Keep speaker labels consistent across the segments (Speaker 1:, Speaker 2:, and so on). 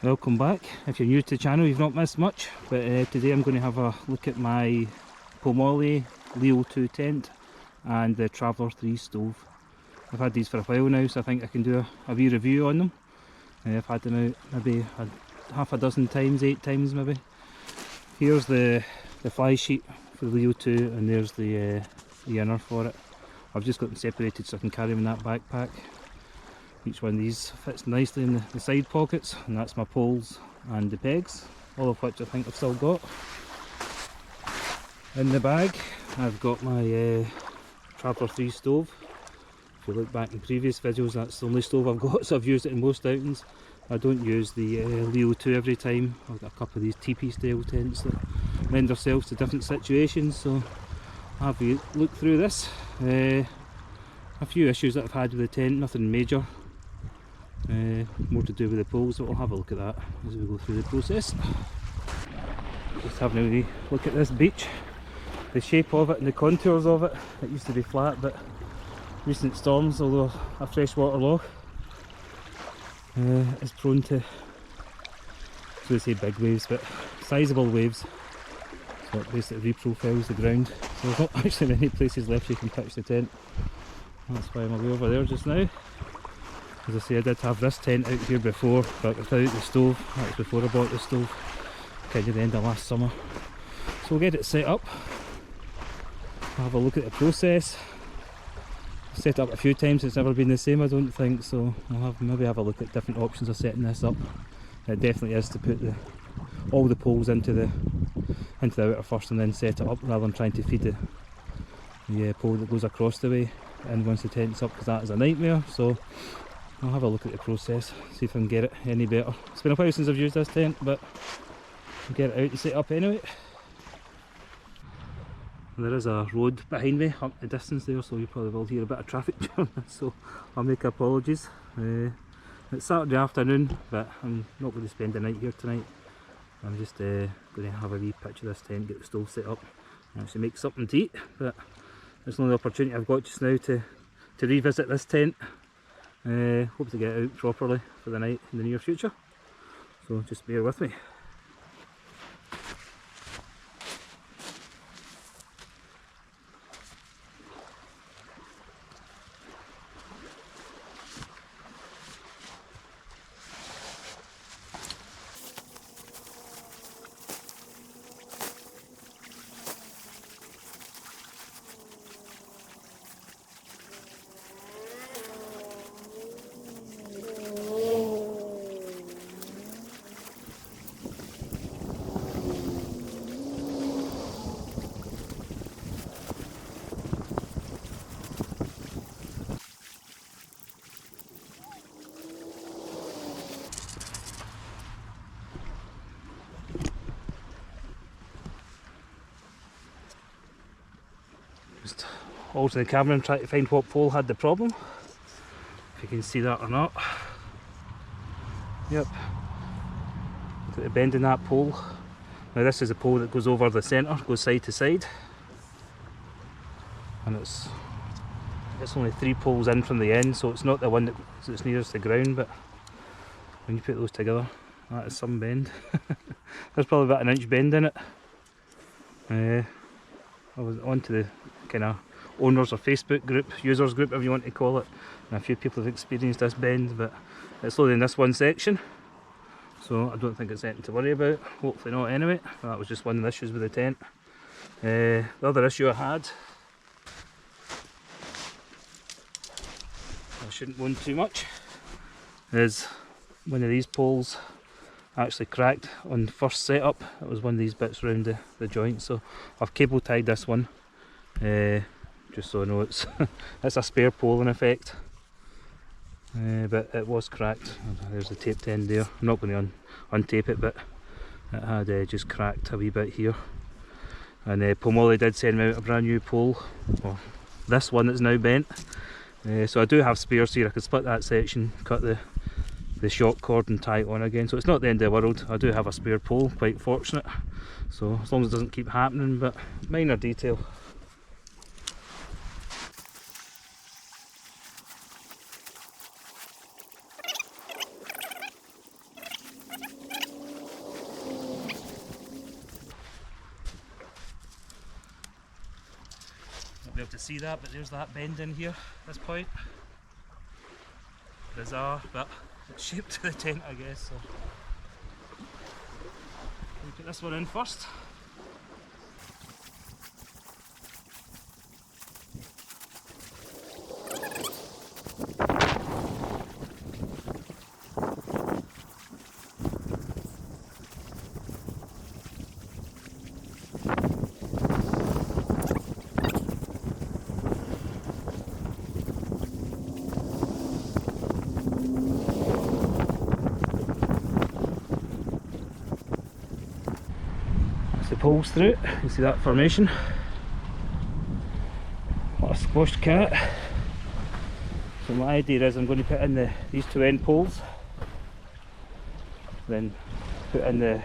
Speaker 1: Welcome back. If you're new to the channel, you've not missed much, but today I'm going to have a look at my POMOLY Leo 2 tent and the Traveller 3 stove. I've had these for a while now, so I think I can do a wee review on them. I've had them out maybe half a dozen times, 8 times maybe. Here's the fly sheet for the Leo 2, and there's the inner for it. I've just got them separated so I can carry them in that backpack. Each one of these fits nicely in the side pockets, and that's my poles and the pegs, all of which I think I've still got. In the bag I've got my Traveller 3 stove. If you look back in previous videos, that's the only stove I've got, so I've used it in most outings. I don't use the Leo 2 every time. I've got a couple of these teepee style tents that lend themselves to different situations, so I'll have a look through this. A few issues that I've had with the tent, nothing major. More to do with the poles, so we'll have a look at that as we go through the process. Just having a wee look at this beach. The shape of it and the contours of it, it used to be flat, but recent storms, although a freshwater loch, is prone to, so they say big waves, but sizable waves. So it basically reprofiles the ground. So there's not actually many places left you can pitch the tent. That's why I'm away over there just now. As I say, I did have this tent out here before, but without the stove. That was before I bought the stove, kind of the end of last summer. So we'll get it set up. I'll have a look at the process. I've set it up a few times, it's never been the same I don't think, so I'll maybe have a look at different options of setting this up. It definitely is to put all the poles into the outer first and then set it up, rather than trying to feed the pole that goes across the way and once the tent's up, because that is a nightmare. So I'll have a look at the process, see if I can get it any better. It's been a while since I've used this tent, but I'll get it out and set it up anyway. There is a road behind me up the distance there, so you probably will hear a bit of traffic during this, so I'll make apologies. It's Saturday afternoon, but I'm not going to spend the night here tonight. I'm just going to have a wee pitch of this tent, get the stove set up, and actually make something to eat. But it's the only opportunity I've got just now to revisit this tent. Hope to get it out properly for the night in the near future, so just bear with me. Just alter the camera and try to find what pole had the problem, if you can see that or not. Yep, got the bend in that pole. Now this is a pole that goes over the centre, goes side to side, and it's only 3 poles in from the end, so it's not the one that's nearest the ground, but when you put those together, that is some bend. There's probably about an inch bend in it. I was onto the kind of owners or Facebook group, users group, whatever you want to call it, and a few people have experienced this bend, but it's only in this one section, so I don't think it's anything to worry about. Hopefully not anyway. That was just one of the issues with the tent. The other issue I had, I shouldn't moan too much, is one of these poles actually cracked on first setup. It was one of these bits around the joint, so I've cable tied this one, just so I know it's it's a spare pole in effect, but it was cracked. There's the taped end there. I'm not going to untape it, but it had just cracked a wee bit here, and POMOLY did send me out a brand new pole, or this one that's now bent. So I do have spares here. I could split that section, cut the shock cord and tie it on again, so it's not the end of the world. I do have a spare pole, quite fortunate, so as long as it doesn't keep happening, but minor detail. able to see that, but there's that bend in here, this point. Bizarre, but it's shaped to the tent, I guess. So we'll put this one in first. Poles through it, you see that formation. What a squashed cat. So my idea is I'm going to put in these two end poles, then put in the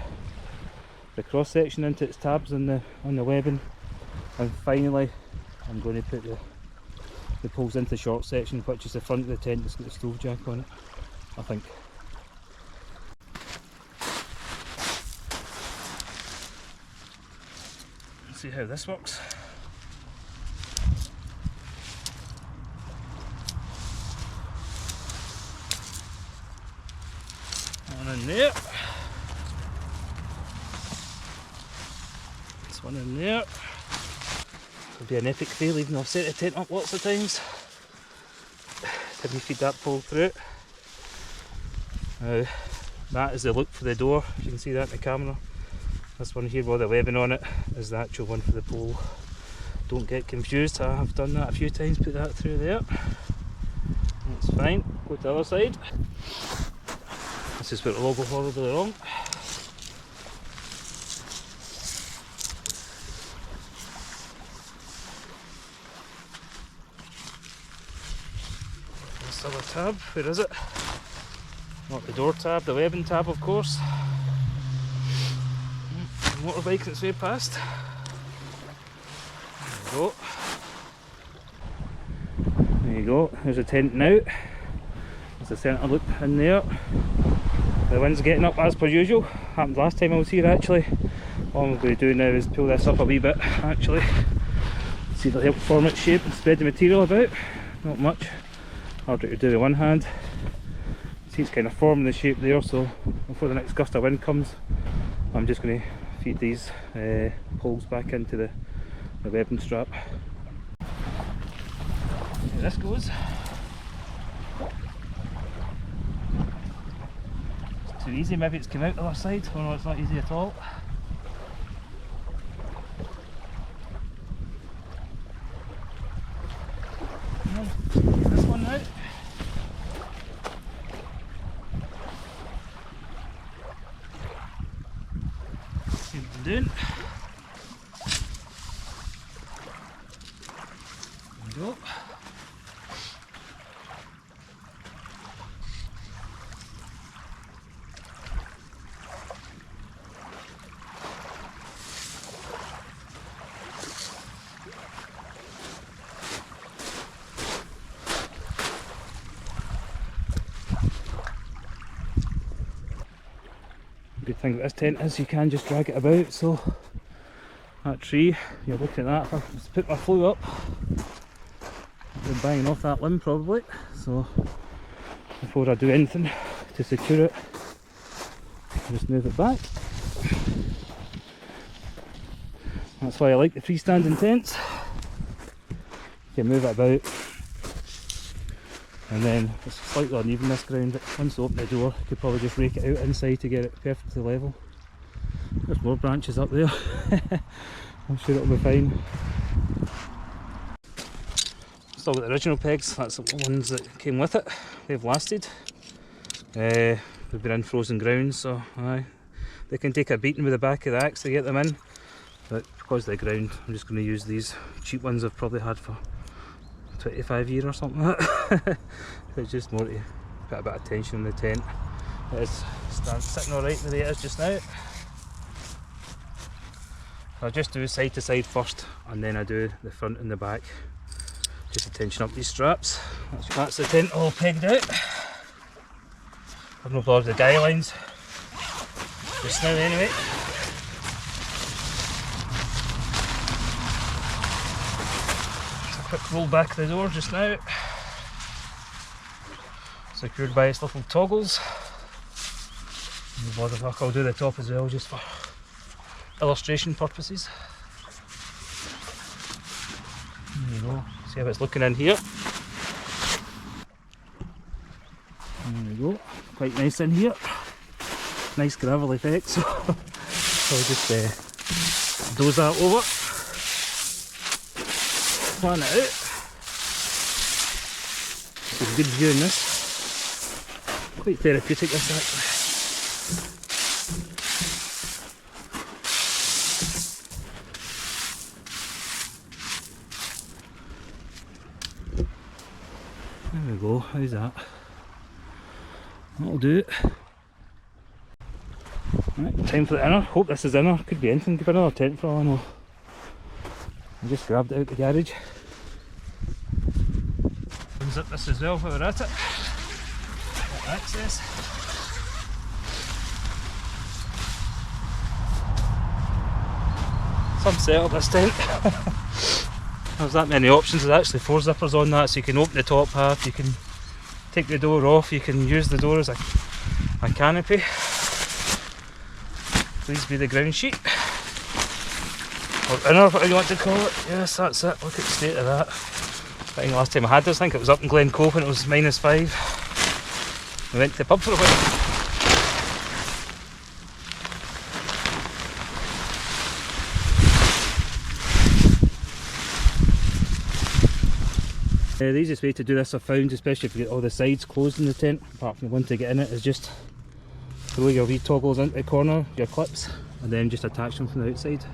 Speaker 1: cross section into its tabs on the webbing, and finally I'm going to put the poles into the short section, which is the front of the tent that's got the stove jack on it, I think. See how this works. One in there. This one in there. It'll be an epic fail, even though I've set the tent up lots of times. Didn't feed that pole through it. Now, that is the look for the door. You can see that in the camera. This one here with the webbing on it is the actual one for the pole. Don't get confused, I have done that a few times, put that through there. That's fine. Go to the other side. This is where it will all go horribly wrong. This other tab, where is it? Not the door tab, the webbing tab of course. Motorbike that's way past. There you go. There you go. There's the tent now. There's the centre loop in there. The wind's getting up as per usual. Happened last time I was here actually. All I'm going to do now is pull this up a wee bit actually. See if it'll help form its shape and spread the material about. Not much. Harder to do with one hand. See it's kind of forming the shape there, so before the next gust of wind comes I'm just going to feed these poles back into the webbing strap. Here this goes. It's too easy, maybe it's come out the other side. Oh no, it's not easy at all. This one out. See what I'm doing. There we go. Good thing about this tent is you can just drag it about, so that tree, you're looking at that, if I was to put my flue up, I've been banging off that limb probably, so before I do anything to secure it, I just move it back. That's why I like the freestanding tents. You can move it about, and then it's slightly uneven this ground, but once you open the door you could probably just rake it out inside to get it perfectly level. There's more branches up there. I'm sure it'll be fine. Still got the original pegs, that's the ones that came with it. They've lasted. They've been in frozen ground, so aye, they can take a beating with the back of the axe to get them in, but because of the ground I'm just going to use these cheap ones I've probably had for 25 years or something like that. It's just more to put a bit of tension in the tent. It's sitting alright the way it is just now. I'll just do side to side first, and then I do the front and the back, just to tension up these straps. That's the tent all pegged out. I've no problems with the guy lines just now anyway. quick roll back the door just now. Secured by its little toggles. No bother, I'll do the top as well just for illustration purposes. There you go, see how it's looking in here. There we go, quite nice in here. Nice gravel effect, so I'll just doze that over. Plan it out. There's a good view in this. Quite therapeutic this actually. There we go, how's that? That'll do it. Right, time for the inner. Hope this is inner. Could be anything, could be another tent for all I know. I just grabbed it out the garage. Unzip this as well while we're at it. Access. Some setup this tent. There's that many options. There's actually 4 zippers on that, so you can open the top half, you can take the door off, you can use the door as a canopy. Please be the ground sheet. Or inner, whatever you want to call it. Yes, that's it. Look at the state of that. I think last time I had this, I think it was up in Glen Cove when it was -5. We went to the pub for a while. The easiest way to do this I've found, especially if you get all the sides closed in the tent, apart from the one to get in it, is just throw your wee toggles into the corner, your clips, and then just attach them from the outside.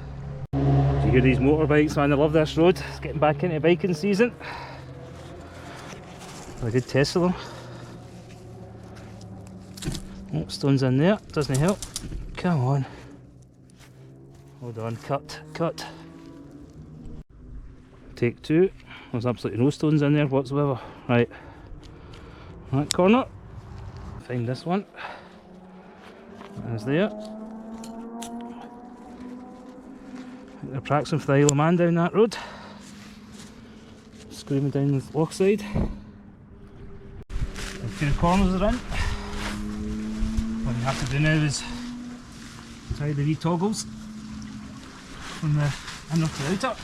Speaker 1: Do you hear these motorbikes, man? I love this road. It's getting back into biking season. A good test of them. Oh, stones in there, doesn't help. Come on. Hold on, cut. Take 2. There's absolutely no stones in there whatsoever. Right, that corner. Find this one. There's there. They're practicing for the Isle of Man down that road. Screaming down the loch side. The 2 corners are in. What you have to do now is tie the wee toggles from the inner to the outer.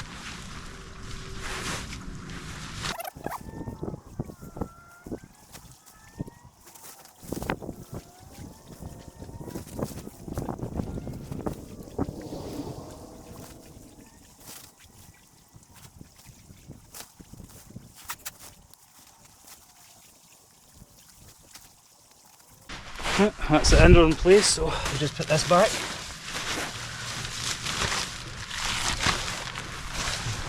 Speaker 1: That's the inner in place, so we'll just put this back.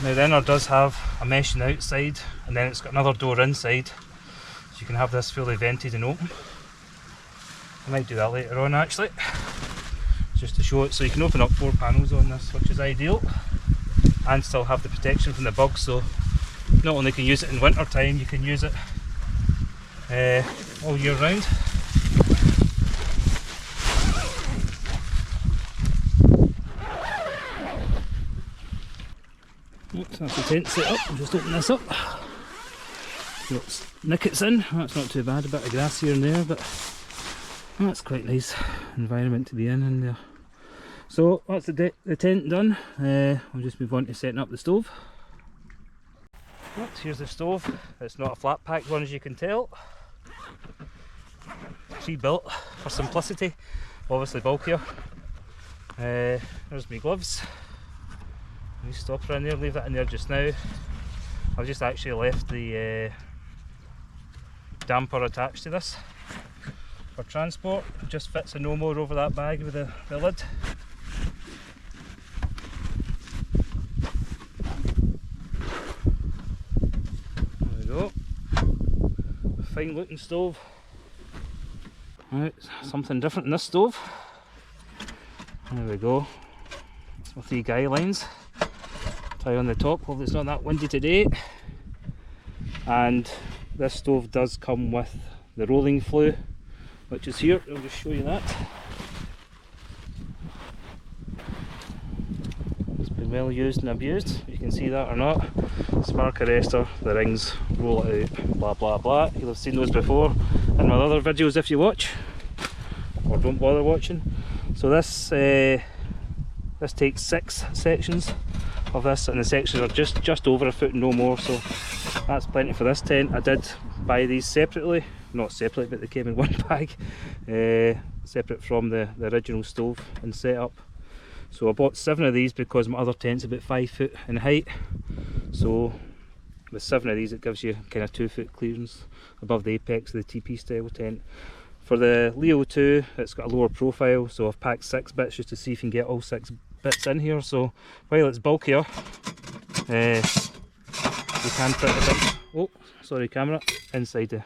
Speaker 1: Now the inner does have a meshing outside, and then it's got another door inside, so you can have this fully vented and open. I might do that later on actually, just to show it. So you can open up 4 panels on this, which is ideal, and still have the protection from the bugs. So not only can you use it in winter time, you can use it all year round. That's the tent set up. I'll just open this up. Got nickets in. That's not too bad. A bit of grass here and there, but that's quite nice environment to be in there. So that's the tent done. I'll just move on to setting up the stove. Right, here's the stove. It's not a flat packed one, as you can tell. Pre-built for simplicity. Obviously bulkier. There's my gloves. New stopper in there, leave that in there just now. I've just actually left the damper attached to this for transport. It just fits a no more over that bag with the lid. There we go. Fine looking stove. Right, something different in this stove. There we go. It's my 3 guy lines. Tie on the top, hopefully it's not that windy today. And this stove does come with the rolling flue, which is here. I'll just show you that. Just bear well used and abused. You can see that or not. Spark arrestor, the rings, roll it out, blah blah blah. You'll have seen those before in my other videos if you watch, or don't bother watching. So this takes 6 sections of this, and the sections are just over a foot and no more, so that's plenty for this tent. I did buy these separately, not separately, but they came in one bag, separate from the original stove and setup. So I bought 7 of these because my other tent's about 5 foot in height, so with 7 of these it gives you kind of 2 foot clearance above the apex of the TP style tent. For the Leo 2 it's got a lower profile, so I've packed 6 bits just to see if you can get all 6 bits in here. So while it's bulkier, you can fit the bits, oh sorry camera, inside the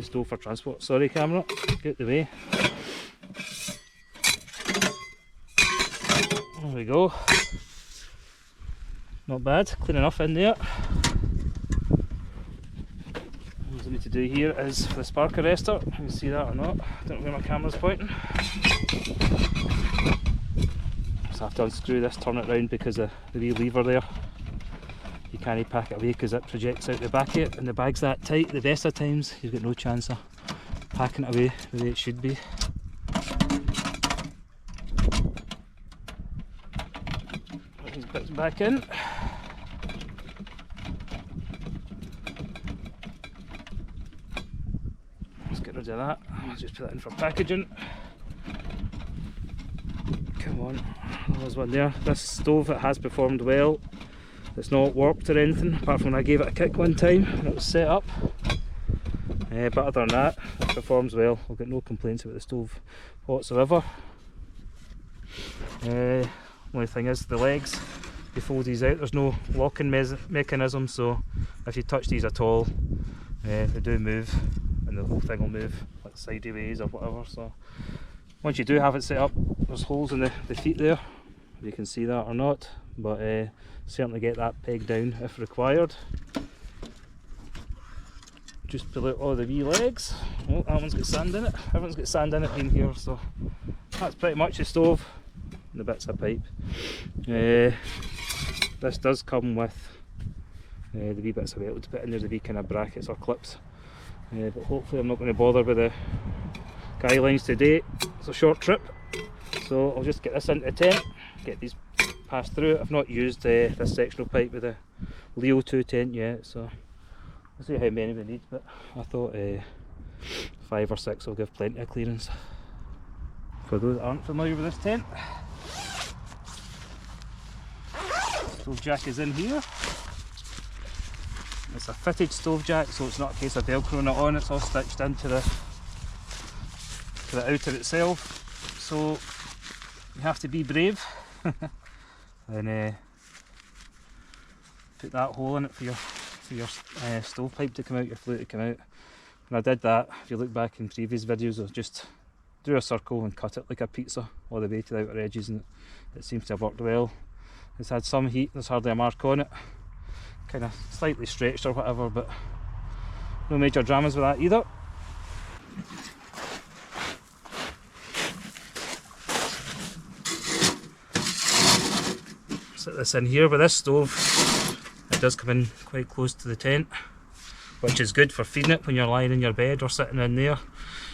Speaker 1: stove for transport. Sorry camera, get the way. There we go. Not bad, clean enough in there. What I need to do here is for the spark arrestor. You can see that or not, I don't know where my camera's pointing. So I have to unscrew this, turn it round because of the wee lever there. You can't pack it away because it projects out the back of it, and the bag's that tight. The best of times you've got no chance of packing it away the way it should be. Put these bits back in. Let's get rid of that. I'll just put that in for packaging. Come on, there's one there. This stove, it has performed well. It's not warped or anything, apart from when I gave it a kick one time and it was set up. But other than that, it performs well. I've got no complaints about the stove whatsoever. Only thing is the legs, you fold these out, there's no locking mechanism, so if you touch these at all, they do move, and the whole thing will move like sideways or whatever. So once you do have it set up, there's holes in the feet there, if you can see that or not, but certainly get that pegged down if required. Just pull out all the wee legs. Oh, that one's got sand in it. Everyone's got sand in it in here, so that's pretty much the stove and the bits of pipe. This does come with the wee bits of metal to put in there, the wee kind of brackets or clips, but hopefully I'm not going to bother with the guy lines today. It's a short trip, so I'll just get this into the tent, get these passed through. I've not used this sectional pipe with the Leo 2 tent yet, so I'll see how many we need, but I thought 5 or 6 will give plenty of clearance. For those that aren't familiar with this tent, stove jack is in here. It's a fitted stove jack, so it's not a case of velcroing it on, it's all stitched into the outer itself, so you have to be brave and put that hole in it for your stovepipe to come out, your flue to come out. And I did that, if you look back in previous videos, I just drew a circle and cut it like a pizza all the way to the outer edges, and it seems to have worked well. It's had some heat, there's hardly a mark on it, kind of slightly stretched or whatever, but no major dramas with that either. Set this in here. With this stove, it does come in quite close to the tent, which is good for feeding it when you're lying in your bed or sitting in there.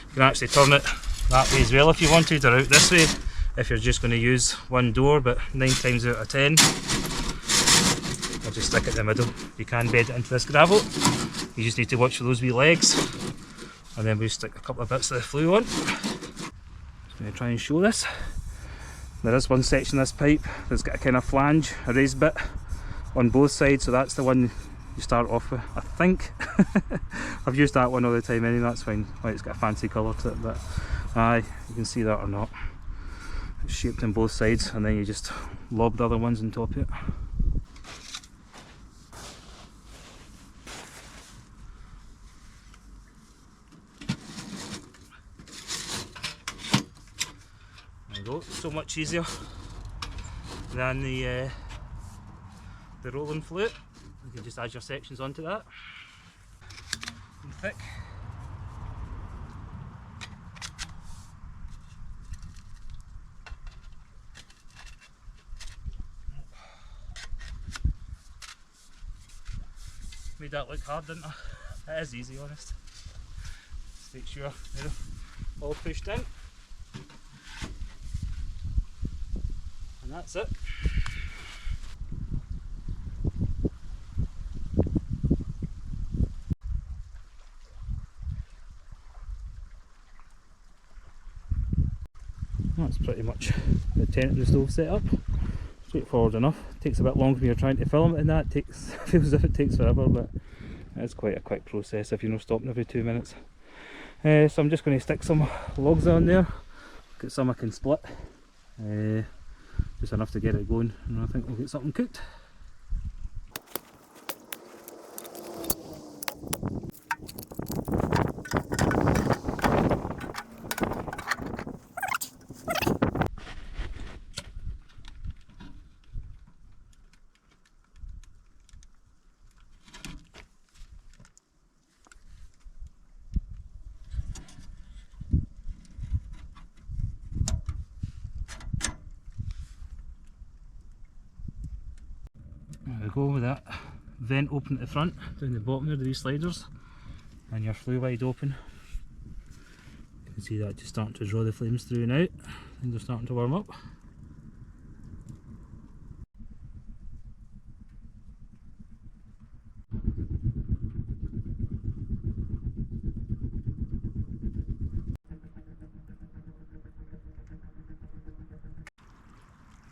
Speaker 1: You can actually turn it that way as well if you wanted, or out this way if you're just going to use one door, but 9 times out of 10 I'll just stick it in the middle. You can bed it into this gravel, you just need to watch for those wee legs, and then we stick a couple of bits of the flue on. Just going to try and show this. There is one section of this pipe that's got a kind of flange, a raised bit on both sides, so that's the one you start off with, I think. I've used that one all the time anyway, that's fine. Well, it's got a fancy colour to it, but aye, you can see that or not. It's shaped on both sides, and then you just lob the other ones on top of it. There you go, so much easier than the rolling flue. You can just add your sections onto that. And thick. Made that look hard, didn't I? It is easy, honest. Just make sure they're all pushed in. And that's it. That's pretty much the tent and the stove set up. Straightforward enough. Takes a bit longer when you're trying to film it, and that feels as if it takes forever, but it's quite a quick process if you're not stopping every 2 minutes. So I'm just going to stick some logs on there. Get some I can split. Just enough to get it going, and I think we'll get something cooked. There we go, with that vent open at the front, down the bottom there, these sliders, and your flue wide open. You can see that just starting to draw the flames through and out. Things are starting to warm up.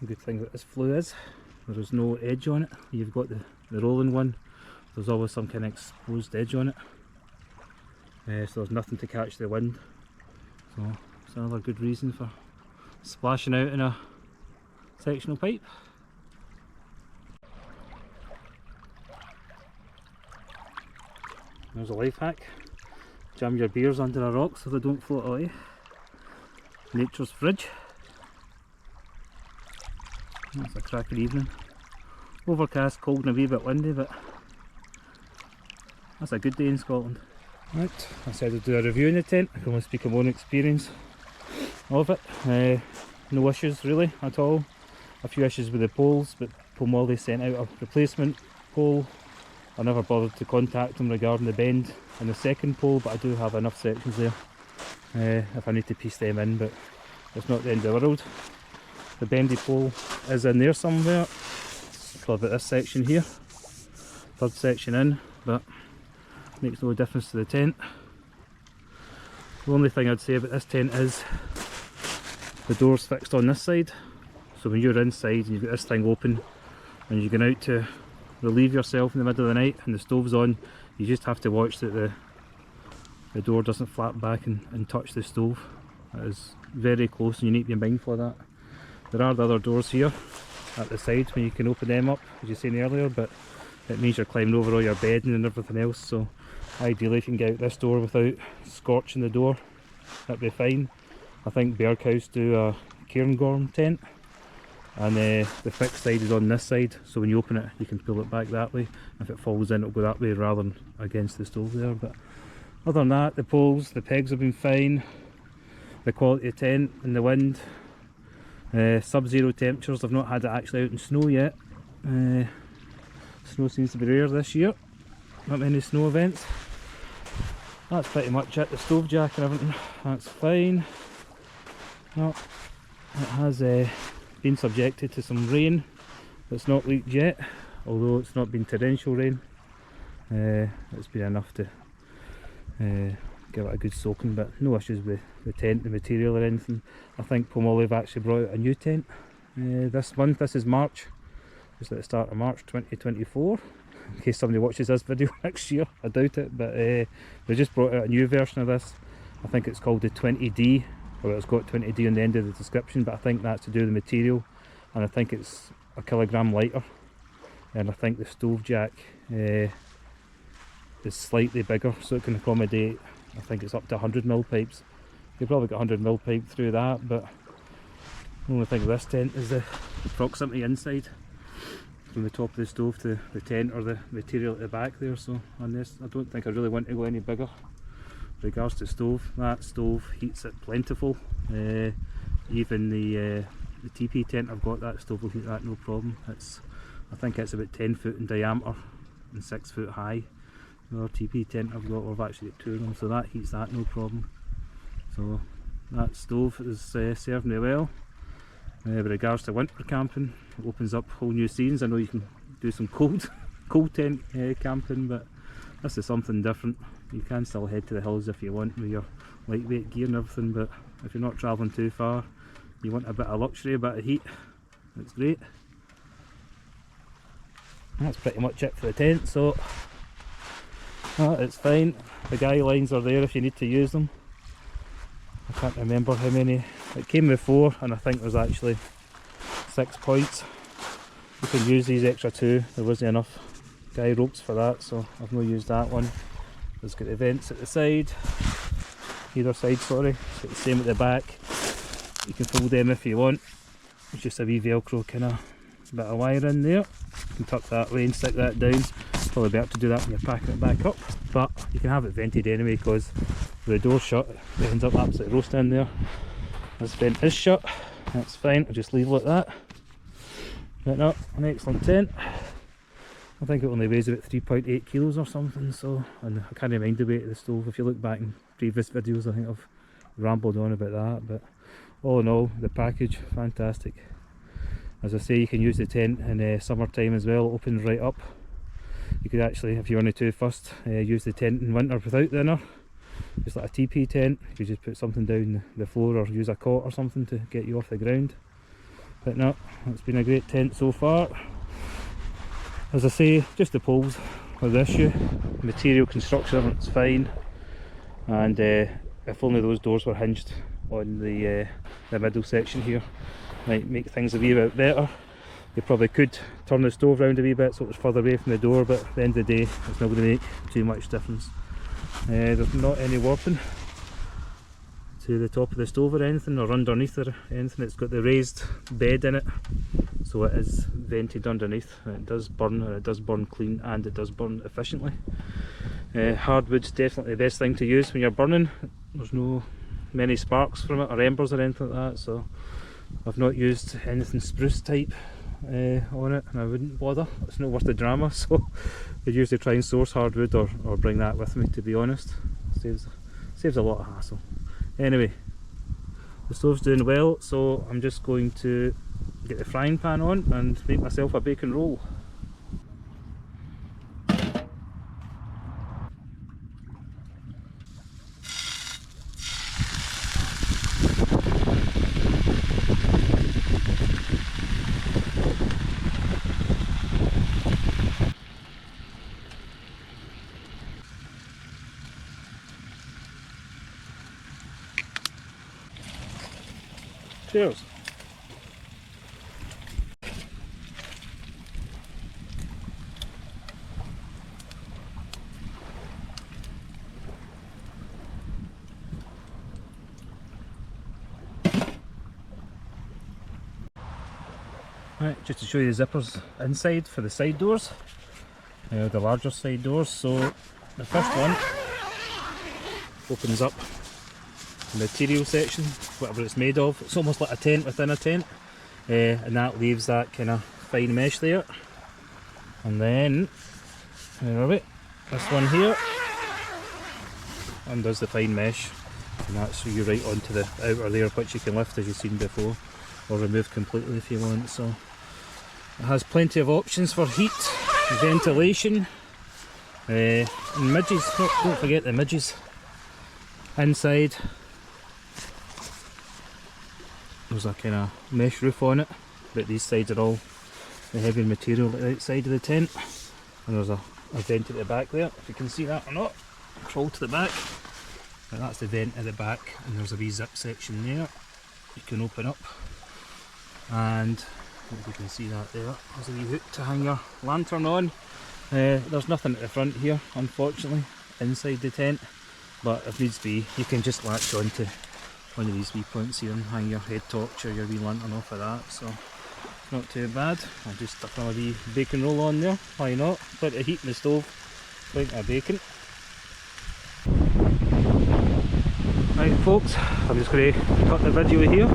Speaker 1: The good thing about this flue is there is no edge on it. You've got the rolling one, there's always some kind of exposed edge on it, so there's nothing to catch the wind. So it's another good reason for splashing out in a sectional pipe. There's a life hack: jam your beers under a rock so they don't float away. Nature's fridge. It's a cracking evening. Overcast, cold and a wee bit windy, but that's a good day in Scotland. Right, I said I'd do a review in the tent. I can only speak of my own experience of it. No issues really at all. A few issues with the poles, but POMOLY sent out a replacement pole. I never bothered to contact them regarding the bend in the second pole, but I do have enough sections there if I need to piece them in, but it's not the end of the world. The bendy pole is in there somewhere, for about this section here, third section in, but makes no difference to the tent. The only thing I'd say about this tent is the door's fixed on this side, so when you're inside and you've got this thing open and you're going out to relieve yourself in the middle of the night and the stove's on, you just have to watch that the door doesn't flap back and touch the stove. That is very close and you need to be mindful of that. There are the other doors here at the side when you can open them up, as you seen earlier, but it means you're climbing over all your bedding and everything else, so ideally if you can get out this door without scorching the door, that'd be fine. I think Berghouse do a cairngorm tent, and the fixed side is on this side, so when you open it you can pull it back that way. If it falls in it'll go that way rather than against the stove there. But other than that, the poles, the pegs have been fine, the quality of tent and the wind. Sub-zero temperatures. I've not had it actually out in snow yet. Snow seems to be rare this year, not many snow events. That's pretty much it. The stove jack and everything, that's fine. No, it has been subjected to some rain. It's not leaked yet, although it's not been torrential rain. It's been enough to give it a good soaking, but no issues with the tent, the material or anything. I think POMOLY have actually brought out a new tent this month. This is March, just at the start of March 2024, in case somebody watches this video next year. I doubt it, but they just brought out a new version of this. I think it's called the 20D, or it's got 20D on the end of the description, but I think that's to do with the material, and I think it's a kilogram lighter, and I think the stove jack is slightly bigger, so it can accommodate, I think it's up to 100mm pipes. You probably get 100mm pipe through that, but the only thing with this tent is the proximity inside from the top of the stove to the tent or the material at the back there. So on this, I don't think I really want to go any bigger. With regards to stove, that stove heats it plentiful. Even the TP tent I've got, that stove will heat that no problem. I think it's about 10 foot in diameter and 6 foot high. Another TP tent I've got, we've actually got two of them, so that heats that no problem. So that stove is served me well. With regards to winter camping, it opens up whole new scenes. I know you can do some cold tent camping, but this is something different. You can still head to the hills if you want with your lightweight gear and everything, but if you're not travelling too far, you want a bit of luxury, a bit of heat, it's great. That's pretty much it for the tent, so it's fine. The guy lines are there if you need to use them. I can't remember how many. It came with 4, and I think there's actually 6 points. You can use these extra 2, there wasn't enough guy ropes for that, so I've not used that one. There's got the vents at the side, either side, sorry. It's got the same at the back. You can fold them if you want. It's just a wee velcro kind of bit of wire in there. You can tuck that away and stick that down. Probably better to do that when you're packing it back up, but you can have it vented anyway, because with the door shut it ends up absolutely roasting in there. This vent is shut, that's fine, I'll just leave it like that. But no, an excellent tent. I think it only weighs about 3.8 kilos or something, so, and I can't mind the weight of the stove. If you look back in previous videos, I think I've rambled on about that, but all in all, the package, fantastic. As I say, you can use the tent in summertime as well, it opens right up. You could actually, if you're only too fussed, use the tent in winter without the inner. Just like a TP tent, you could just put something down the floor or use a cot or something to get you off the ground. But no, it's been a great tent so far. As I say, just the poles are the issue. Material construction, it's fine. And if only those doors were hinged on the middle section here, might make things a wee bit better. You probably could turn the stove round a wee bit so it was further away from the door, but at the end of the day it's not going to make too much difference. There's not any warping to the top of the stove or anything, or underneath or anything. It's got the raised bed in it, so it is vented underneath. It does burn, and it does burn clean, and it does burn efficiently. Hardwood's definitely the best thing to use when you're burning. There's no many sparks from it or embers or anything like that, so I've not used anything spruce type on it, and I wouldn't bother. It's not worth the drama, so I usually try and source hardwood or bring that with me, to be honest. Saves a lot of hassle. Anyway, the stove's doing well, so I'm just going to get the frying pan on and make myself a bacon roll. Cheers. Right, just to show you the zippers inside for the side doors, the larger side doors. So the first one opens up the material section, whatever it's made of. It's almost like a tent within a tent, and that leaves that kind of fine mesh there. And then, where are we? This one here undoes the fine mesh, and that's you right onto the outer layer, which you can lift as you've seen before, or remove completely if you want. So it has plenty of options for heat, ventilation, and midges. Don't forget the midges inside. There's a kind of mesh roof on it, but these sides are all the heavy material at the outside of the tent. And there's a vent at the back there, if you can see that or not. Crawl to the back, and that's the vent at the back, and there's a wee zip section there you can open up. And if you can see that there, there's a wee hook to hang your lantern on. There's nothing at the front here, unfortunately, inside the tent, but if needs be, you can just latch onto one of these wee points here and hang your head torch or your wee lantern off of that, so it's not too bad. I'll just stuck a wee bacon roll on there, why not? Plenty of heat in the stove, plenty of bacon. Right folks, I'm just going to cut the video here.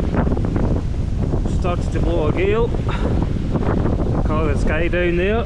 Speaker 1: Starts to blow a gale, colour the sky down there.